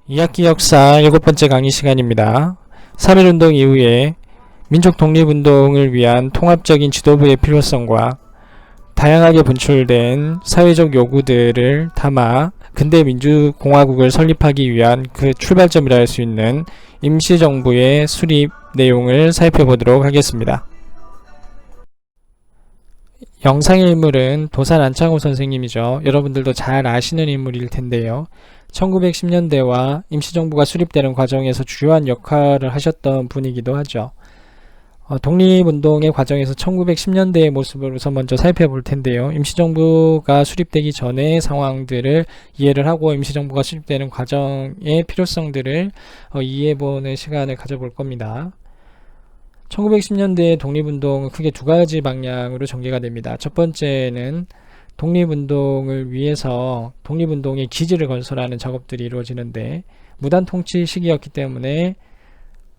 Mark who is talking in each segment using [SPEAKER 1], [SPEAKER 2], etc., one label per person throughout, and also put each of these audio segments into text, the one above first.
[SPEAKER 1] 2학기 역사 7번째 강의 시간입니다. 3.1운동 이후에 민족 독립운동을 위한 통합적인 지도부의 필요성과 다양하게 분출된 사회적 요구들을 담아 근대 민주공화국을 설립하기 위한 그 출발점이라 할 수 있는 임시정부의 수립 내용을 살펴보도록 하겠습니다. 영상의 인물은 도산 안창호 선생님이죠. 여러분들도 잘 아시는 인물일 텐데요. 1910년대와 임시정부가 수립되는 과정에서 주요한 역할을 하셨던 분이기도 하죠. 독립운동의 과정에서 1910년대의 모습으로서 먼저 살펴볼 텐데요. 임시정부가 수립되기 전의 상황들을 이해를 하고 임시정부가 수립되는 과정의 필요성들을 이해해보는 시간을 가져볼 겁니다. 1910년대의 독립운동은 크게 두 가지 방향으로 전개가 됩니다. 첫 번째는 독립운동을 위해서 독립운동의 기지를 건설하는 작업들이 이루어지는데 무단 통치 시기였기 때문에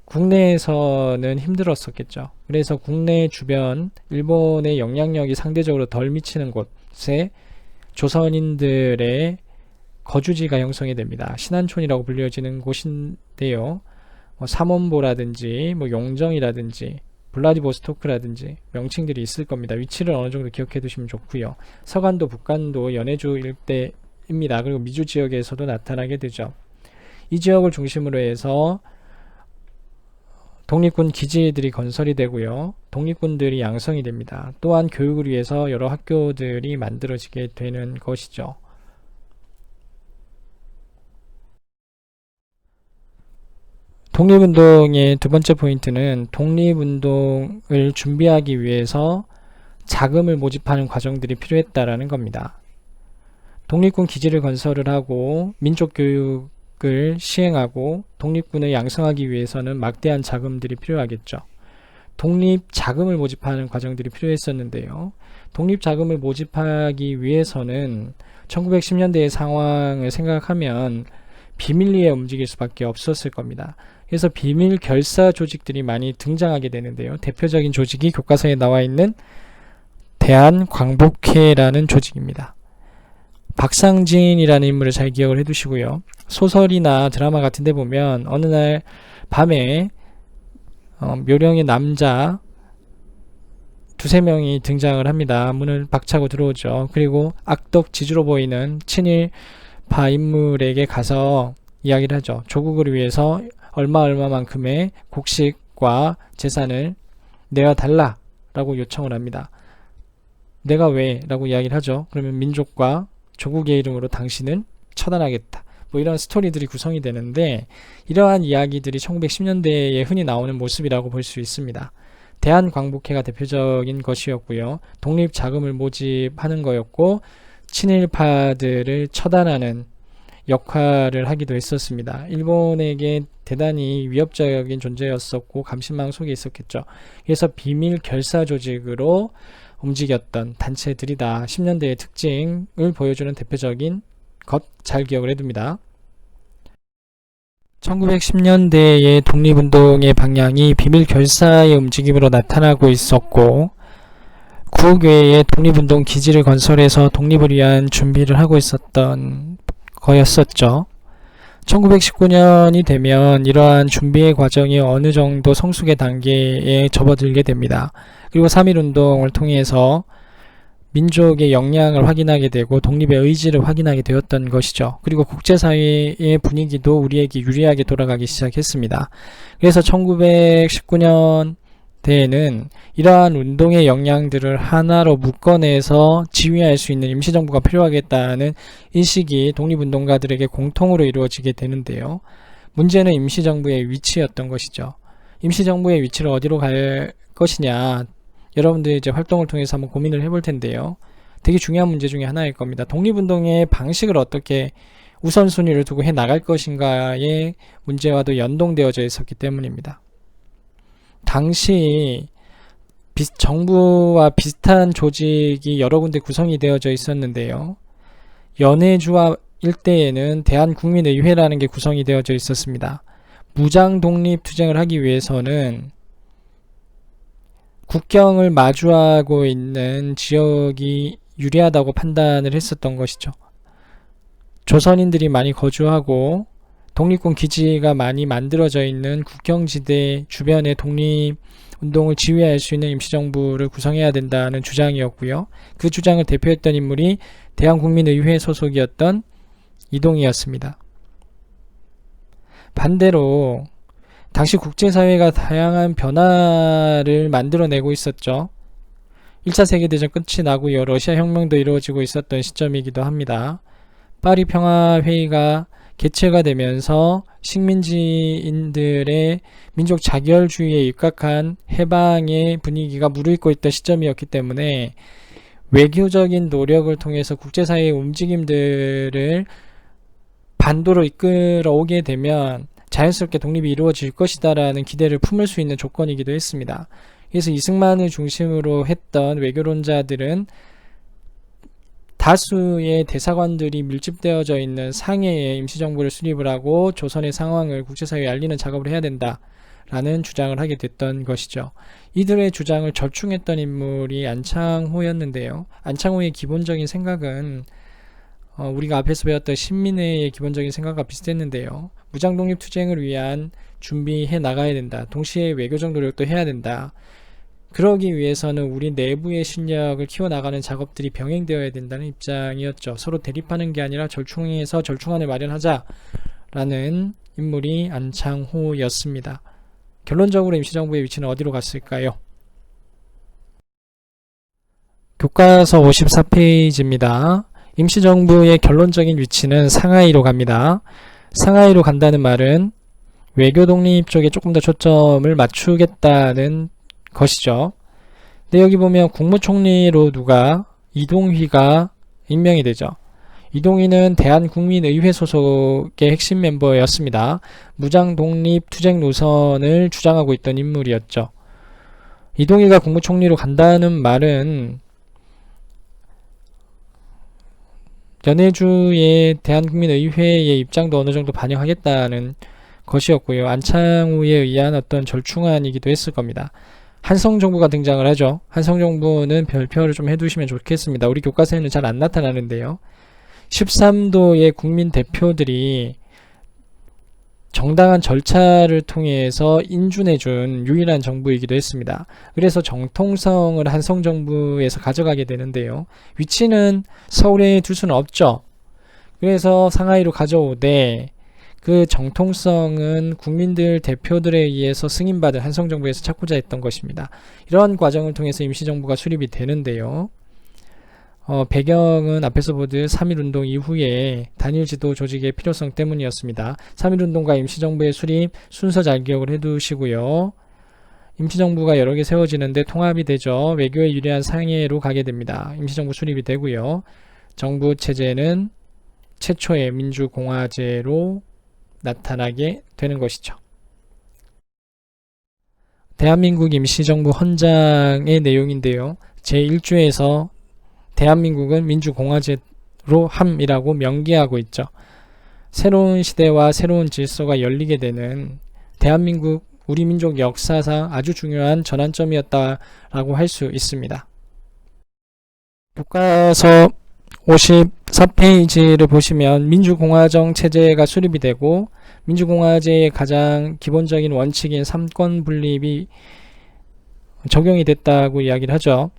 [SPEAKER 1] 국내에서는 힘들었었겠죠. 그래서 국내 주변 일본의 영향력이 상대적으로 덜 미치는 곳에 조선인들의 거주지가 형성이 됩니다. 신안촌이라고 불려지는 곳인데요. 삼원보라든지 용정이라든지 블라디보스토크라든지 명칭들이 있을 겁니다. 위치를 어느 정도 기억해 두시면 좋고요. 서간도 북간도 연해주 일대입니다. 그리고 미주 지역에서도 나타나게 되죠. 이 지역을 중심으로 해서 독립군 기지들이 건설이 되고요. 독립군들이 양성이 됩니다. 또한 교육을 위해서 여러 학교들이 만들어지게 되는 것이죠. 독립운동의 두 번째 포인트는 독립운동을 준비하기 위해서 자금을 모집하는 과정들이 필요했다라는 겁니다. 독립군 기지를 건설을 하고 민족교육을 시행하고 독립군을 양성하기 위해서는 막대한 자금들이 필요하겠죠. 독립자금을 모집하는 과정들이 필요했었는데요. 독립자금을 모집하기 위해서는 1910년대의 상황을 생각하면 비밀리에 움직일 수밖에 없었을 겁니다. 그래서 비밀 결사 조직들이 많이 등장하게 되는데요. 대표적인 조직이 교과서에 나와 있는 대한광복회라는 조직입니다. 박상진이라는 인물을 잘 기억을 해두시고요. 소설이나 드라마 같은 데 보면 어느 날 밤에 묘령의 남자 두세 명이 등장을 합니다. 문을 박차고 들어오죠. 그리고 악덕 지주로 보이는 친일파 인물에게 가서 이야기를 하죠. 조국을 위해서 얼마만큼의 곡식과 재산을 내어달라 라고 요청을 합니다. 내가 왜? 라고 이야기를 하죠. 그러면 민족과 조국의 이름으로 당신을 처단하겠다. 이런 스토리들이 구성이 되는데 이러한 이야기들이 1910년대에 흔히 나오는 모습이라고 볼 수 있습니다. 대한광복회가 대표적인 것이었고요. 독립자금을 모집하는 거였고 친일파들을 처단하는 역할을 하기도 했었습니다. 일본에게 대단히 위협적인 존재였었고 감신망 속에 있었겠죠. 그래서 비밀 결사 조직으로 움직였던 단체들이다. 10년대의 특징을 보여주는 대표적인 것 잘 기억을 해둡니다. 1910년대의 독립운동의 방향이 비밀 결사의 움직임으로 나타나고 있었고 구외에 독립운동 기지를 건설해서 독립을 위한 준비를 하고 있었던 거였었죠. 1919년이 되면 이러한 준비의 과정이 어느 정도 성숙의 단계에 접어들게 됩니다. 그리고 3.1운동을 통해서 민족의 역량을 확인하게 되고 독립의 의지를 확인하게 되었던 것이죠. 그리고 국제사회의 분위기도 우리에게 유리하게 돌아가기 시작했습니다. 그래서 1919년대에는 이러한 운동의 역량들을 하나로 묶어내서 지휘할 수 있는 임시정부가 필요하겠다는 인식이 독립운동가들에게 공통으로 이루어지게 되는데요. 문제는 임시정부의 위치였던 것이죠. 임시정부의 위치를 어디로 갈 것이냐, 여러분들이 이제 활동을 통해서 한번 고민을 해볼 텐데요. 되게 중요한 문제 중에 하나일 겁니다. 독립운동의 방식을 어떻게 우선순위를 두고 해 나갈 것인가의 문제와도 연동되어져 있었기 때문입니다. 당시 정부와 비슷한 조직이 여러 군데 구성이 되어져 있었는데요. 연해주와 일대에는 대한국민의회라는 게 구성이 되어져 있었습니다. 무장 독립 투쟁을 하기 위해서는 국경을 마주하고 있는 지역이 유리하다고 판단을 했었던 것이죠. 조선인들이 많이 거주하고 독립군 기지가 많이 만들어져 있는 국경지대 주변의 독립운동을 지휘할 수 있는 임시정부를 구성해야 된다는 주장이었고요. 그 주장을 대표했던 인물이 대한국민의회 소속이었던 이동희였습니다. 반대로 당시 국제사회가 다양한 변화를 만들어내고 있었죠. 1차 세계대전 끝이 나고요. 러시아 혁명도 이루어지고 있었던 시점이기도 합니다. 파리 평화회의가 개최가 되면서 식민지인들의 민족 자결주의에 입각한 해방의 분위기가 무르익고 있던 시점이었기 때문에 외교적인 노력을 통해서 국제사회의 움직임들을 반도로 이끌어오게 되면 자연스럽게 독립이 이루어질 것이다라는 기대를 품을 수 있는 조건이기도 했습니다. 그래서 이승만을 중심으로 했던 외교론자들은 다수의 대사관들이 밀집되어져 있는 상해에 임시정부를 수립을 하고 조선의 상황을 국제사회에 알리는 작업을 해야 된다라는 주장을 하게 됐던 것이죠. 이들의 주장을 절충했던 인물이 안창호였는데요. 안창호의 기본적인 생각은 우리가 앞에서 배웠던 신민회의 기본적인 생각과 비슷했는데요. 무장독립투쟁을 위한 준비해 나가야 된다. 동시에 외교적 노력도 해야 된다. 그러기 위해서는 우리 내부의 실력을 키워나가는 작업들이 병행되어야 된다는 입장이었죠. 서로 대립하는 게 아니라 절충해서 절충안을 마련하자라는 인물이 안창호였습니다. 결론적으로 임시정부의 위치는 어디로 갔을까요? 교과서 54페이지입니다. 임시정부의 결론적인 위치는 상하이로 갑니다. 상하이로 간다는 말은 외교 독립 쪽에 조금 더 초점을 맞추겠다는 것이죠. 근데 여기 보면 국무총리로 누가 이동휘가 임명이 되죠. 이동휘는 대한국민의회 소속의 핵심 멤버였습니다. 무장독립 투쟁 노선을 주장하고 있던 인물이었죠. 이동휘가 국무총리로 간다는 말은 연해주의 대한국민의회의 입장도 어느 정도 반영하겠다는 것이었고요. 안창호에 의한 어떤 절충안이기도 했을 겁니다. 한성정부가 등장을 하죠. 한성정부는 별표를 좀 해두시면 좋겠습니다. 우리 교과서에는 잘 안 나타나는데요. 13도의 국민 대표들이 정당한 절차를 통해서 인준해준 유일한 정부이기도 했습니다. 그래서 정통성을 한성정부에서 가져가게 되는데요. 위치는 서울에 둘 수는 없죠. 그래서 상하이로 가져오되 그 정통성은 국민들 대표들에 의해서 승인받은 한성정부에서 찾고자 했던 것입니다. 이러한 과정을 통해서 임시정부가 수립이 되는데요. 배경은 앞에서 보듯 3.1운동 이후에 단일지도 조직의 필요성 때문이었습니다. 3.1운동과 임시정부의 수립 순서 잘 기억을 해두시고요. 임시정부가 여러 개 세워지는데 통합이 되죠. 외교에 유리한 상해로 가게 됩니다. 임시정부 수립이 되고요. 정부체제는 최초의 민주공화제로 나타나게 되는 것이죠. 대한민국 임시정부 헌장의 내용인데요. 제1조에서 대한민국은 민주공화제로 함이라고 명기하고 있죠. 새로운 시대와 새로운 질서가 열리게 되는 대한민국 우리 민족 역사상 아주 중요한 전환점이었다라고 할 수 있습니다. 교과서 54페이지를 보시면 민주공화정 체제가 수립이 되고 민주공화제의 가장 기본적인 원칙인 삼권 분립이 적용이 됐다고 이야기를 하죠.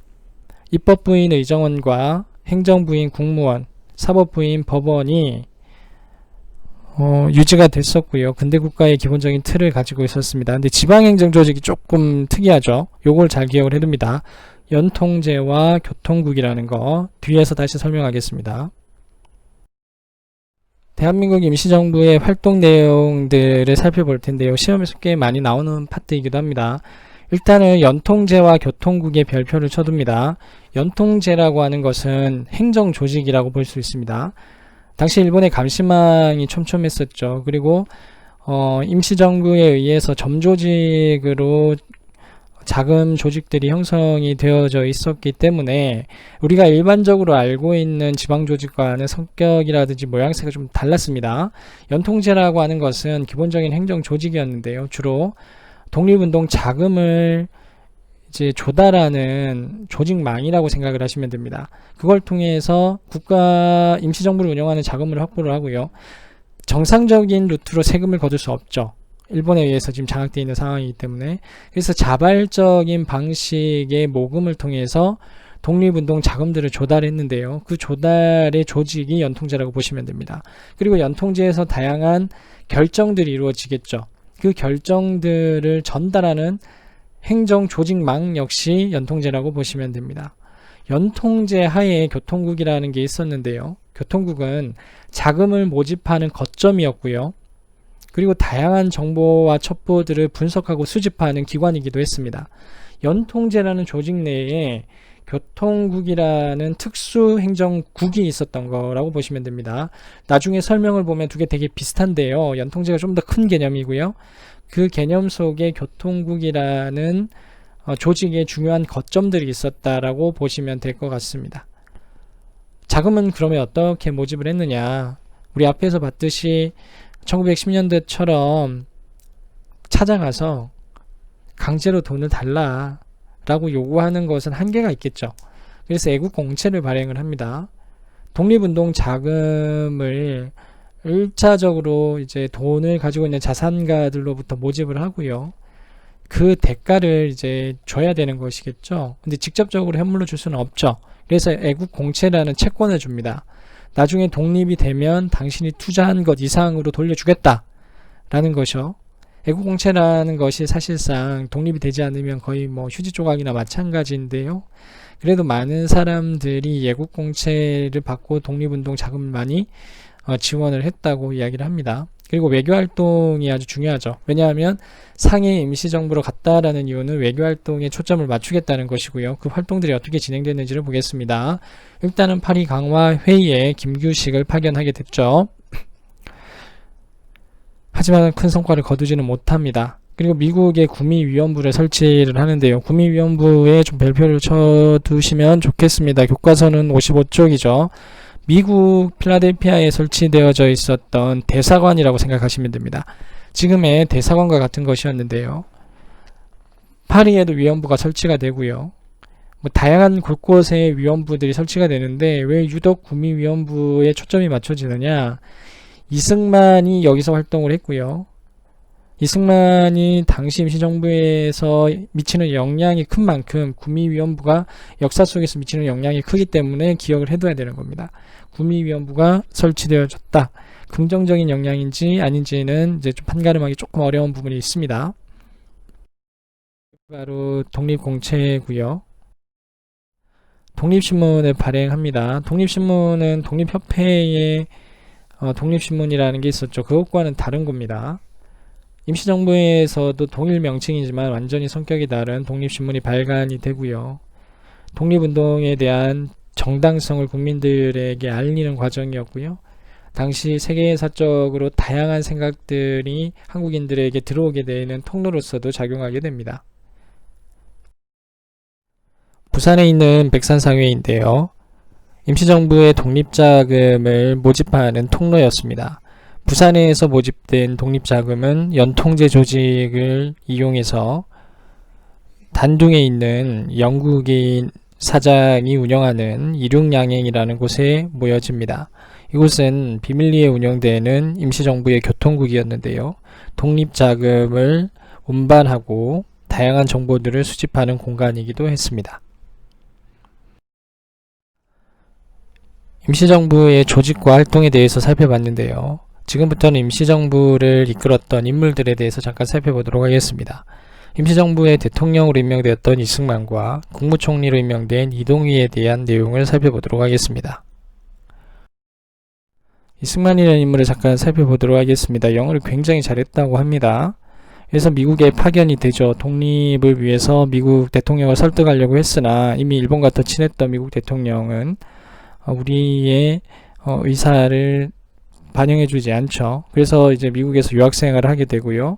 [SPEAKER 1] 입법부인 의정원과 행정부인 국무원, 사법부인 법원이 유지가 됐었고요. 근대국가의 기본적인 틀을 가지고 있었습니다. 근데 지방행정조직이 조금 특이하죠. 요걸 잘 기억을 해둡니다. 연통제와 교통국이라는 거 뒤에서 다시 설명하겠습니다. 대한민국 임시정부의 활동 내용들을 살펴볼 텐데요. 시험에서 꽤 많이 나오는 파트이기도 합니다. 일단은 연통제와 교통국의 별표를 쳐둡니다. 연통제라고 하는 것은 행정조직이라고 볼 수 있습니다. 당시 일본의 감시망이 촘촘했었죠. 그리고 임시정부에 의해서 점조직으로 자금 조직들이 형성이 되어져 있었기 때문에 우리가 일반적으로 알고 있는 지방조직과는 성격이라든지 모양새가 좀 달랐습니다. 연통제라고 하는 것은 기본적인 행정조직이었는데요. 주로 독립운동 자금을 이제 조달하는 조직망이라고 생각을 하시면 됩니다. 그걸 통해서 국가 임시정부를 운영하는 자금을 확보를 하고요. 정상적인 루트로 세금을 거둘 수 없죠. 일본에 의해서 지금 장악되어 있는 상황이기 때문에. 그래서 자발적인 방식의 모금을 통해서 독립운동 자금들을 조달했는데요. 그 조달의 조직이 연통제라고 보시면 됩니다. 그리고 연통제에서 다양한 결정들이 이루어지겠죠. 그 결정들을 전달하는 행정 조직망 역시 연통제라고 보시면 됩니다. 연통제 하에 교통국이라는 게 있었는데요. 교통국은 자금을 모집하는 거점이었고요. 그리고 다양한 정보와 첩보들을 분석하고 수집하는 기관이기도 했습니다. 연통제라는 조직 내에 교통국이라는 특수행정국이 있었던 거라고 보시면 됩니다. 나중에 설명을 보면 두 개 되게 비슷한데요. 연통제가 좀 더 큰 개념이고요. 그 개념 속에 교통국이라는 조직의 중요한 거점들이 있었다라고 보시면 될 것 같습니다. 자금은 그러면 어떻게 모집을 했느냐? 우리 앞에서 봤듯이 1910년대처럼 찾아가서 강제로 돈을 달라 라고 요구하는 것은 한계가 있겠죠. 그래서 애국공채를 발행을 합니다. 독립운동 자금을 1차적으로 이제 돈을 가지고 있는 자산가들로부터 모집을 하고요. 그 대가를 이제 줘야 되는 것이겠죠. 근데 직접적으로 현물로 줄 수는 없죠. 그래서 애국공채라는 채권을 줍니다. 나중에 독립이 되면 당신이 투자한 것 이상으로 돌려주겠다 라는 것이요. 애국공채라는 것이 사실상 독립이 되지 않으면 거의 뭐 휴지 조각이나 마찬가지인데요. 그래도 많은 사람들이 애국공채를 받고 독립운동 자금을 많이 지원을 했다고 이야기를 합니다. 그리고 외교활동이 아주 중요하죠. 왜냐하면 상해 임시정부로 갔다라는 이유는 외교활동에 초점을 맞추겠다는 것이고요. 그 활동들이 어떻게 진행됐는지를 보겠습니다. 일단은 파리 강화 회의에 김규식을 파견하게 됐죠. 하지만 큰 성과를 거두지는 못합니다. 그리고 미국의 구미위원부를 설치를 하는데요. 구미위원부에 좀 별표를 쳐두시면 좋겠습니다. 교과서는 55쪽이죠. 미국 필라델피아에 설치되어져 있었던 대사관이라고 생각하시면 됩니다. 지금의 대사관과 같은 것이었는데요. 파리에도 위원부가 설치가 되고요. 뭐 다양한 곳곳에 위원부들이 설치가 되는데 왜 유독 구미위원부에 초점이 맞춰지느냐? 이승만이 여기서 활동을 했고요. 이승만이 당시 임시정부에서 미치는 영향이 큰 만큼 구미위원부가 역사 속에서 미치는 영향이 크기 때문에 기억을 해둬야 되는 겁니다. 구미위원부가 설치되어졌다. 긍정적인 영향인지 아닌지는 이제 좀 판가름하기 조금 어려운 부분이 있습니다. 바로 독립공채고요. 독립신문을 발행합니다. 독립신문은 독립협회의 독립신문이라는 게 있었죠. 그것과는 다른 겁니다. 임시정부에서도 동일 명칭이지만 완전히 성격이 다른 독립신문이 발간이 되고요. 독립운동에 대한 정당성을 국민들에게 알리는 과정이었고요. 당시 세계사적으로 다양한 생각들이 한국인들에게 들어오게 되는 통로로서도 작용하게 됩니다. 부산에 있는 백산상회인데요. 임시정부의 독립자금을 모집하는 통로였습니다. 부산에서 모집된 독립자금은 연통제 조직을 이용해서 단둥에 있는 영국인 사장이 운영하는 이륙양행이라는 곳에 모여집니다. 이곳은 비밀리에 운영되는 임시정부의 교통국이었는데요. 독립자금을 운반하고 다양한 정보들을 수집하는 공간이기도 했습니다. 임시정부의 조직과 활동에 대해서 살펴봤는데요. 지금부터는 임시정부를 이끌었던 인물들에 대해서 잠깐 살펴보도록 하겠습니다. 임시정부의 대통령으로 임명되었던 이승만과 국무총리로 임명된 이동휘에 대한 내용을 살펴보도록 하겠습니다. 이승만이라는 인물을 잠깐 살펴보도록 하겠습니다. 영어를 굉장히 잘했다고 합니다. 그래서 미국에 파견이 되죠. 독립을 위해서 미국 대통령을 설득하려고 했으나 이미 일본과 더 친했던 미국 대통령은 우리의 의사를 반영해주지 않죠. 그래서 이제 미국에서 유학생활을 하게 되고요.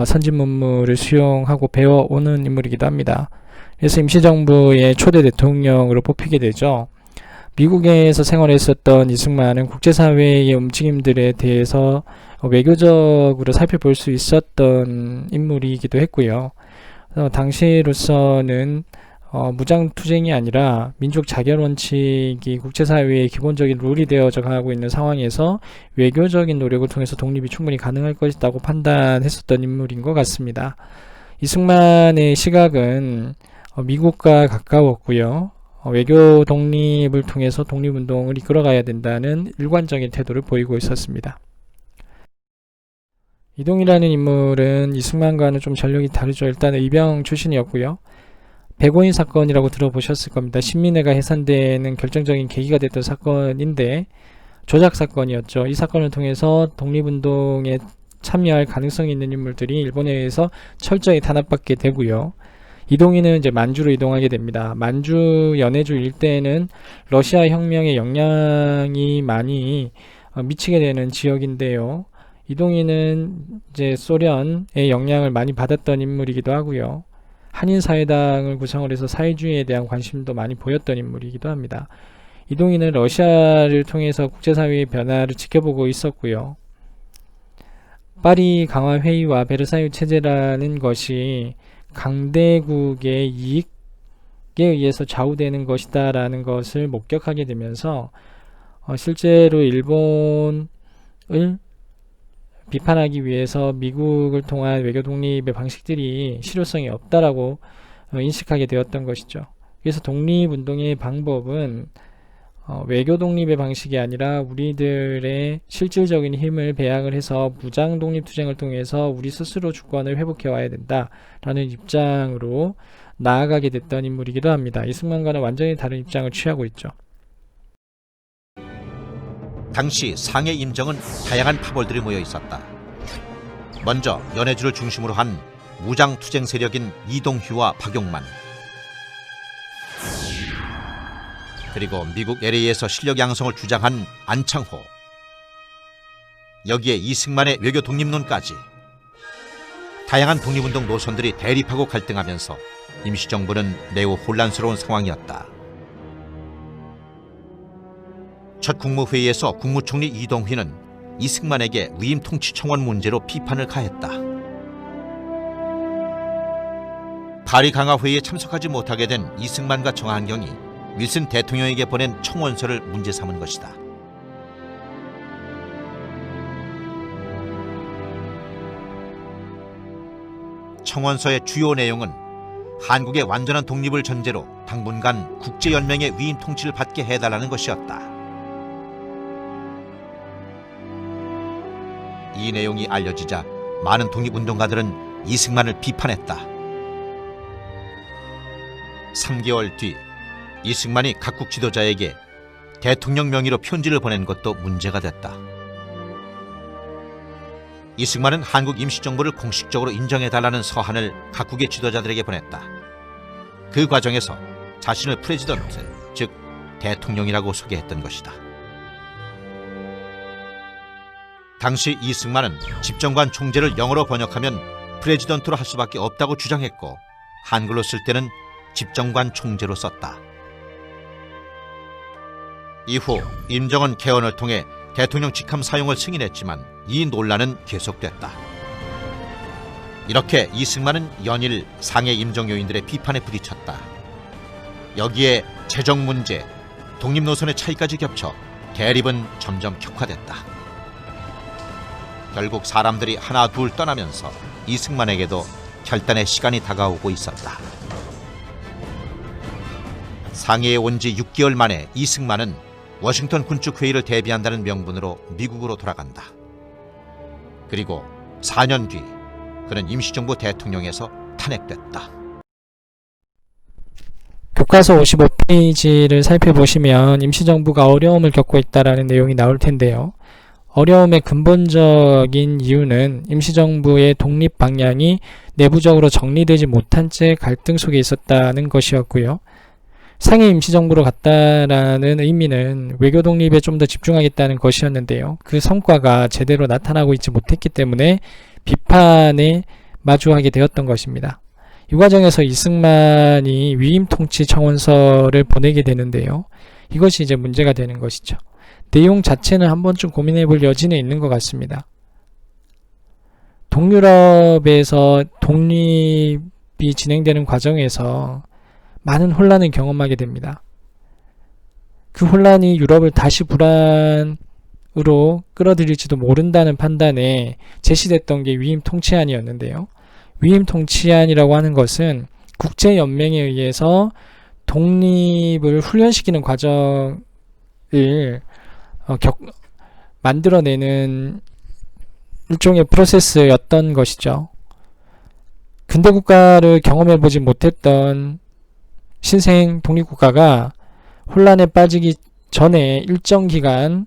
[SPEAKER 1] 선진문물을 수용하고 배워오는 인물이기도 합니다. 그래서 임시정부의 초대 대통령으로 뽑히게 되죠. 미국에서 생활했었던 이승만은 국제사회의 움직임들에 대해서 외교적으로 살펴볼 수 있었던 인물이기도 했고요. 당시로서는 무장투쟁이 아니라 민족 자결 원칙이 국제사회의 기본적인 룰이 되어져 가고 있는 상황에서 외교적인 노력을 통해서 독립이 충분히 가능할 것이라고 판단했었던 인물인 것 같습니다. 이승만의 시각은 미국과 가까웠고요. 외교 독립을 통해서 독립운동을 이끌어가야 된다는 일관적인 태도를 보이고 있었습니다. 이동이라는 인물은 이승만과는 좀 전력이 다르죠. 일단 의병 출신이었고요. 백오인 사건이라고 들어보셨을 겁니다. 신민회가 해산되는 결정적인 계기가 됐던 사건인데 조작 사건이었죠. 이 사건을 통해서 독립운동에 참여할 가능성이 있는 인물들이 일본에 의해서 철저히 탄압받게 되고요. 이동희는 이제 만주로 이동하게 됩니다. 만주 연해주 일대는 러시아 혁명의 영향이 많이 미치게 되는 지역인데요. 이동희는 이제 소련의 영향을 많이 받았던 인물이기도 하고요. 한인사회당을 구성을 해서 사회주의에 대한 관심도 많이 보였던 인물이기도 합니다. 이동희는 러시아를 통해서 국제사회의 변화를 지켜보고 있었고요. 파리 강화회의와 베르사유 체제라는 것이 강대국의 이익에 의해서 좌우되는 것이다 라는 것을 목격하게 되면서 실제로 일본을 비판하기 위해서 미국을 통한 외교 독립의 방식들이 실효성이 없다라고 인식하게 되었던 것이죠. 그래서 독립운동의 방법은 외교 독립의 방식이 아니라 우리들의 실질적인 힘을 배양을 해서 무장 독립 투쟁을 통해서 우리 스스로 주권을 회복해 와야 된다라는 입장으로 나아가게 됐던 인물이기도 합니다. 이승만과는 완전히 다른 입장을 취하고 있죠.
[SPEAKER 2] 당시 상해 임정은 다양한 파벌들이 모여 있었다. 먼저 연해주를 중심으로 한 무장 투쟁 세력인 이동휘와 박용만, 그리고 미국 LA에서 실력 양성을 주장한 안창호, 여기에 이승만의 외교 독립론까지 다양한 독립운동 노선들이 대립하고 갈등하면서 임시정부는 매우 혼란스러운 상황이었다. 첫 국무회의에서 국무총리 이동휘는 이승만에게 위임 통치청원 문제로 비판을 가했다. 파리 강화회의에 참석하지 못하게 된 이승만과 정한경이 윌슨 대통령에게 보낸 청원서를 문제 삼은 것이다. 청원서의 주요 내용은 한국의 완전한 독립을 전제로 당분간 국제연맹의 위임 통치를 받게 해달라는 것이었다. 이 내용이 알려지자 많은 독립운동가들은 이승만을 비판했다. 3개월 뒤 이승만이 각국 지도자에게 대통령 명의로 편지를 보낸 것도 문제가 됐다. 이승만은 한국 임시정부를 공식적으로 인정해달라는 서한을 각국의 지도자들에게 보냈다. 그 과정에서 자신을 프레지던트, 즉 대통령이라고 소개했던 것이다. 당시 이승만은 집정관 총재를 영어로 번역하면 프레지던트로 할 수밖에 없다고 주장했고, 한글로 쓸 때는 집정관 총재로 썼다. 이후 임정은 개헌을 통해 대통령 직함 사용을 승인했지만 이 논란은 계속됐다. 이렇게 이승만은 연일 상해 임정 요인들의 비판에 부딪혔다. 여기에 재정 문제, 독립 노선의 차이까지 겹쳐 대립은 점점 격화됐다. 결국 사람들이 하나 둘 떠나면서 이승만에게도 결단의 시간이 다가오고 있었다. 상해에 온 지 6개월 만에 이승만은 워싱턴 군축회의를 대비한다는 명분으로 미국으로 돌아간다. 그리고 4년 뒤 그는 임시정부 대통령에서 탄핵됐다.
[SPEAKER 1] 교과서 55페이지를 살펴보시면 임시정부가 어려움을 겪고 있다는 내용이 나올 텐데요. 어려움의 근본적인 이유는 임시정부의 독립 방향이 내부적으로 정리되지 못한 채 갈등 속에 있었다는 것이었고요. 상해 임시정부로 갔다라는 의미는 외교 독립에 좀 더 집중하겠다는 것이었는데요. 그 성과가 제대로 나타나고 있지 못했기 때문에 비판에 마주하게 되었던 것입니다. 이 과정에서 이승만이 위임 통치 청원서를 보내게 되는데요. 이것이 이제 문제가 되는 것이죠. 내용 자체는 한 번쯤 고민해 볼 여지는 있는 것 같습니다. 동유럽에서 독립이 진행되는 과정에서 많은 혼란을 경험하게 됩니다. 그 혼란이 유럽을 다시 불안으로 끌어들일지도 모른다는 판단에 제시됐던 게 위임 통치안이었는데요. 위임 통치안이라고 하는 것은 국제연맹에 의해서 독립을 훈련시키는 과정을 만들어내는 일종의 프로세스였던 것이죠. 근대 국가를 경험해보지 못했던 신생 독립국가가 혼란에 빠지기 전에 일정 기간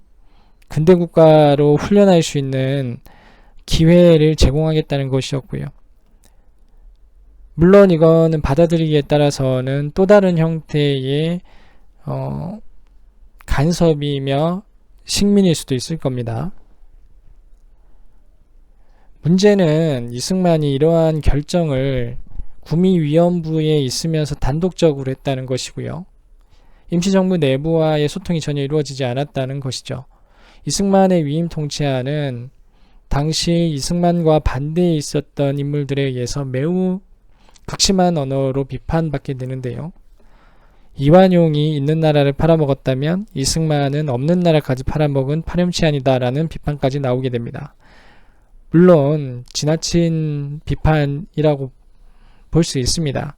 [SPEAKER 1] 근대 국가로 훈련할 수 있는 기회를 제공하겠다는 것이었고요. 물론 이거는 받아들이기에 따라서는 또 다른 형태의 간섭이며 식민일 수도 있을 겁니다. 문제는 이승만이 이러한 결정을 구미위원부에 있으면서 단독적으로 했다는 것이고요. 임시정부 내부와의 소통이 전혀 이루어지지 않았다는 것이죠. 이승만의 위임 통치안은 당시 이승만과 반대에 있었던 인물들에 의해서 매우 극심한 언어로 비판받게 되는데요. 이완용이 있는 나라를 팔아먹었다면 이승만은 없는 나라까지 팔아먹은 파렴치한이다라는 비판까지 나오게 됩니다. 물론 지나친 비판이라고 볼 수 있습니다.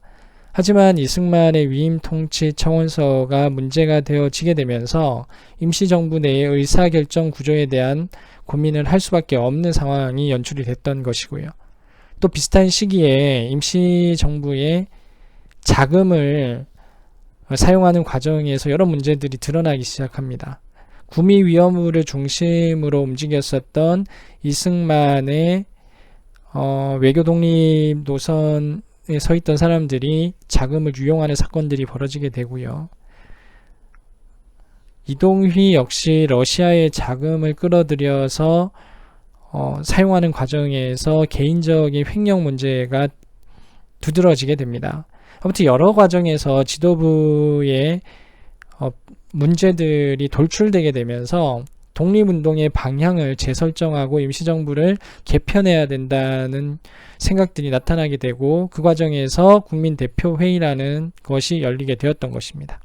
[SPEAKER 1] 하지만 이승만의 위임 통치 청원서가 문제가 되어지게 되면서 임시정부 내의 의사결정 구조에 대한 고민을 할 수밖에 없는 상황이 연출이 됐던 것이고요. 또 비슷한 시기에 임시정부의 자금을 사용하는 과정에서 여러 문제들이 드러나기 시작합니다. 구미위원부를 중심으로 움직였었던 이승만의 외교 독립 노선에 서 있던 사람들이 자금을 유용하는 사건들이 벌어지게 되고요. 이동휘 역시 러시아의 자금을 끌어들여서 사용하는 과정에서 개인적인 횡령 문제가 두드러지게 됩니다. 아무튼 여러 과정에서 지도부의 문제들이 돌출되게 되면서 독립운동의 방향을 재설정하고 임시정부를 개편해야 된다는 생각들이 나타나게 되고 그 과정에서 국민대표회의라는 것이 열리게 되었던 것입니다.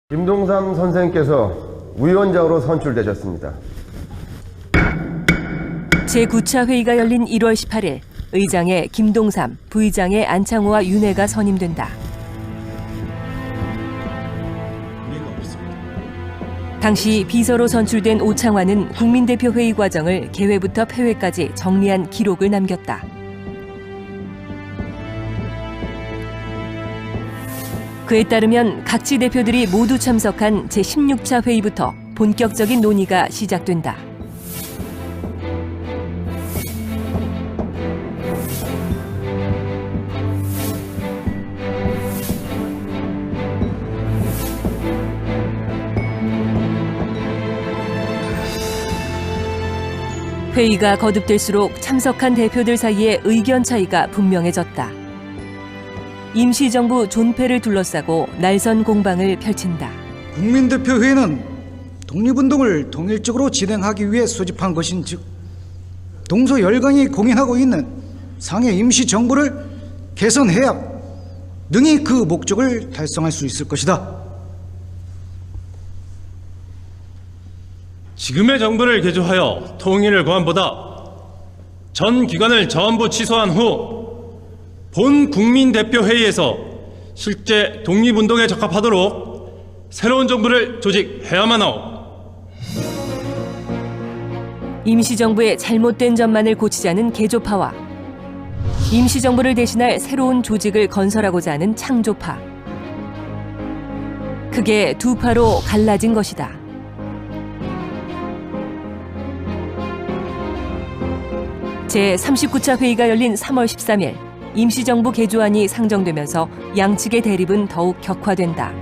[SPEAKER 3] 김동삼 선생께서 위원장으로 선출되셨습니다.
[SPEAKER 4] 제9차 회의가 열린 1월 18일 의장에 김동삼, 부의장에 안창호와 윤회가 선임된다. 당시 비서로 선출된 오창환은 국민대표 회의 과정을 개회부터 폐회까지 정리한 기록을 남겼다. 그에 따르면 각지 대표들이 모두 참석한 제16차 회의부터 본격적인 논의가 시작된다. 회의가 거듭될수록 참석한 대표들 사이에 의견 차이가 분명해졌다. 임시정부 존폐를 둘러싸고 날선 공방을 펼친다.
[SPEAKER 5] 국민대표회의는 독립운동을 통일적으로 진행하기 위해 소집한 것인즉 동서열강이 공인하고 있는 상해 임시정부를 개선해야 능히 그 목적을 달성할 수 있을 것이다.
[SPEAKER 6] 지금의 정부를 개조하여 통일을 고함보다 전 기관을 전부 취소한 후 본 국민대표회의에서 실제 독립운동에 적합하도록 새로운 정부를 조직해야만 하오.
[SPEAKER 4] 임시정부의 잘못된 점만을 고치자는 개조파와 임시정부를 대신할 새로운 조직을 건설하고자 하는 창조파. 크게 두 파로 갈라진 것이다. 제39차 회의가 열린 3월 13일 임시정부 개조안이 상정되면서 양측의 대립은 더욱 격화된다.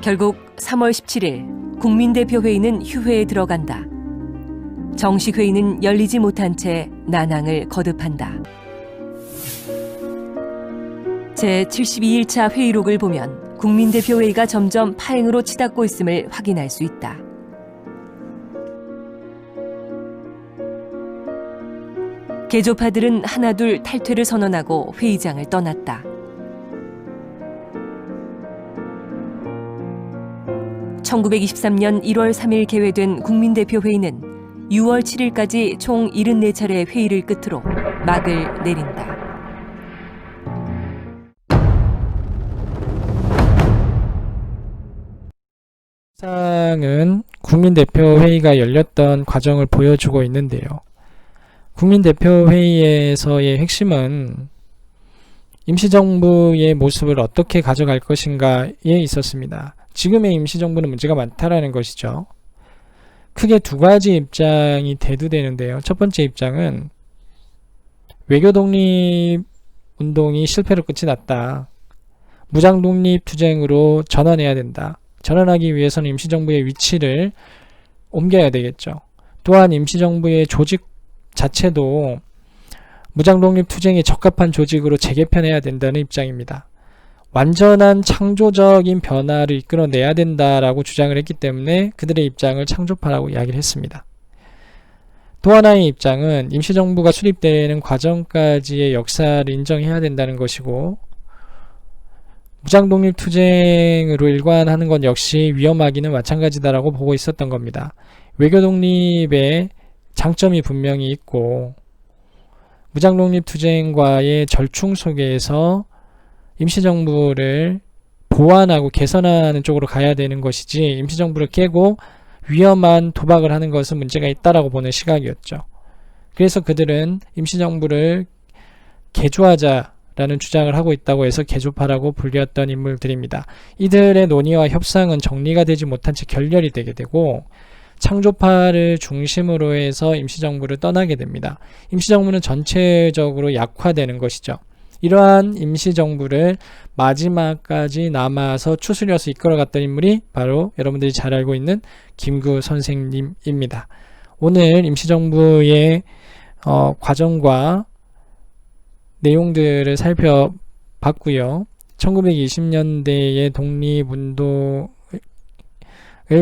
[SPEAKER 4] 결국 3월 17일 국민대표회의는 휴회에 들어간다. 정식 회의는 열리지 못한 채 난항을 거듭한다. 제72일차 회의록을 보면 국민대표회의가 점점 파행으로 치닫고 있음을 확인할 수 있다. 개조파들은 하나둘 탈퇴를 선언하고 회의장을 떠났다. 1923년 1월 3일 개회된 국민대표회의는 6월 7일까지 총 74차례 회의를 끝으로 막을 내린다.
[SPEAKER 1] 상은 국민대표회의가 열렸던 과정을 보여주고 있는데요. 국민대표회의에서의 핵심은 임시정부의 모습을 어떻게 가져갈 것인가에 있었습니다. 지금의 임시정부는 문제가 많다라는 것이죠. 크게 두 가지 입장이 대두되는데요. 첫 번째 입장은 외교 독립운동이 실패로 끝이 났다. 무장독립투쟁으로 전환해야 된다. 전환하기 위해서는 임시정부의 위치를 옮겨야 되겠죠. 또한 임시정부의 조직 자체도 무장독립투쟁에 적합한 조직으로 재개편해야 된다는 입장입니다. 완전한 창조적인 변화를 이끌어내야 된다라고 주장을 했기 때문에 그들의 입장을 창조파라고 이야기를 했습니다. 또 하나의 입장은 임시정부가 수립되는 과정까지의 역사를 인정해야 된다는 것이고, 무장독립투쟁으로 일관하는 것 역시 위험하기는 마찬가지다라고 보고 있었던 겁니다. 외교독립의 장점이 분명히 있고 무장독립투쟁과의 절충 속에서 임시정부를 보완하고 개선하는 쪽으로 가야 되는 것이지, 임시정부를 깨고 위험한 도박을 하는 것은 문제가 있다라고 보는 시각이었죠. 그래서 그들은 임시정부를 개조하자라는 주장을 하고 있다고 해서 개조파라고 불렸던 인물들입니다. 이들의 논의와 협상은 정리가 되지 못한 채 결렬이 되게 되고 창조파를 중심으로 해서 임시정부를 떠나게 됩니다. 임시정부는 전체적으로 약화되는 것이죠. 이러한 임시정부를 마지막까지 남아서 추스려서 이끌어갔던 인물이 바로 여러분들이 잘 알고 있는 김구 선생님입니다. 오늘 임시정부의 과정과 내용들을 살펴봤고요. 1920년대의 독립운동을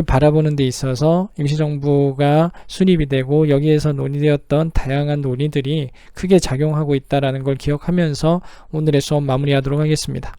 [SPEAKER 1] 바라보는 데 있어서 임시정부가 수립이 되고 여기에서 논의되었던 다양한 논의들이 크게 작용하고 있다는 걸 기억하면서 오늘의 수업 마무리하도록 하겠습니다.